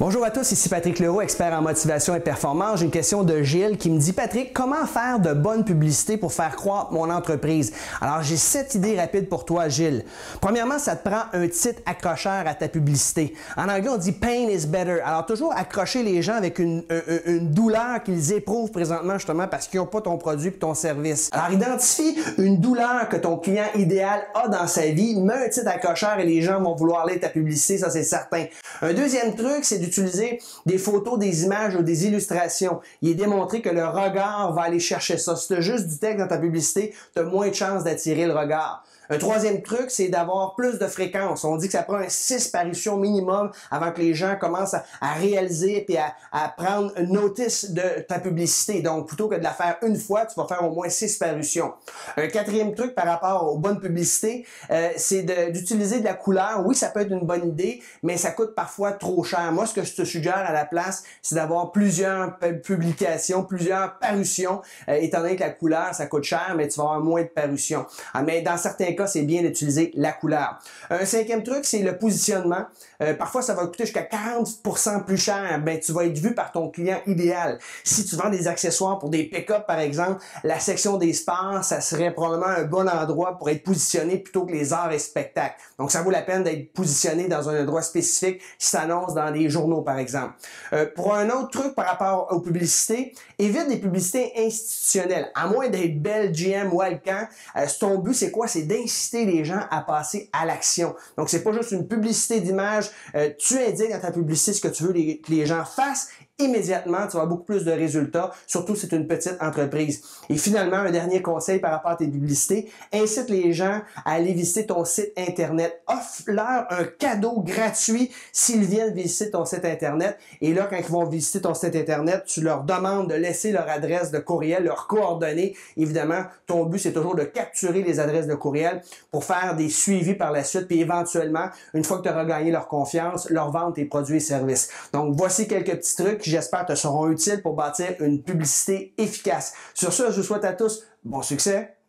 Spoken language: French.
Bonjour à tous, ici Patrick Leroux, expert en motivation et performance. J'ai une question de Gilles qui me dit « Patrick, comment faire de bonnes publicités pour faire croître mon entreprise? » Alors, j'ai 7 idées rapides pour toi, Gilles. Premièrement, ça te prend un titre accrocheur à ta publicité. En anglais, on dit « pain is better ». Alors, toujours accrocher les gens avec une douleur qu'ils éprouvent présentement, justement, parce qu'ils n'ont pas ton produit et ton service. Alors, identifie une douleur que ton client idéal a dans sa vie, mets un titre accrocheur et les gens vont vouloir lire ta publicité, ça c'est certain. Un deuxième truc, c'est d'utiliser des photos, des images ou des illustrations. Il est démontré que le regard va aller chercher ça. Si tu as juste du texte dans ta publicité, tu as moins de chances d'attirer le regard. Un troisième truc, c'est d'avoir plus de fréquence. On dit que ça prend 6 parutions minimum avant que les gens commencent à réaliser et à prendre notice de ta publicité. Donc, plutôt que de la faire une fois, tu vas faire au moins 6 parutions. Un quatrième truc par rapport aux bonnes publicités, c'est d'utiliser de la couleur. Oui, ça peut être une bonne idée, mais ça coûte parfois trop cher. Moi, ce que je te suggère à la place, c'est d'avoir plusieurs publications, plusieurs parutions, étant donné que la couleur, ça coûte cher, mais tu vas avoir moins de parutions. Mais dans certains cas, c'est bien d'utiliser la couleur. Un cinquième truc, c'est le positionnement. Parfois, ça va coûter jusqu'à 40% plus cher. Ben, tu vas être vu par ton client idéal. Si tu vends des accessoires pour des pick-up, par exemple, la section des sports, ça serait probablement un bon endroit pour être positionné plutôt que les arts et spectacles. Donc, ça vaut la peine d'être positionné dans un endroit spécifique qui s'annonce dans les journaux, par exemple. Pour un autre truc par rapport aux publicités, évite des publicités institutionnelles. À moins d'être Bell, GM ou Alcan, ton but, c'est quoi? C'est d'inciter les gens à passer à l'action. Donc, c'est pas juste une publicité d'image. Tu indiques dans ta publicité ce que tu veux que les gens fassent. Immédiatement, tu vas avoir beaucoup plus de résultats, surtout si c'est une petite entreprise. Et finalement, un dernier conseil par rapport à tes publicités, incite les gens à aller visiter ton site Internet. Offre-leur un cadeau gratuit s'ils viennent visiter ton site Internet. Et là, quand ils vont visiter ton site Internet, tu leur demandes de laisser leur adresse de courriel, leurs coordonnées. Évidemment, ton but, c'est toujours de capturer les adresses de courriel pour faire des suivis par la suite, puis éventuellement, une fois que tu auras gagné leur confiance, leur vendre tes produits et services. Donc, voici quelques petits trucs qui, j'espère, te seront utiles pour bâtir une publicité efficace. Sur ce, je vous souhaite à tous bon succès.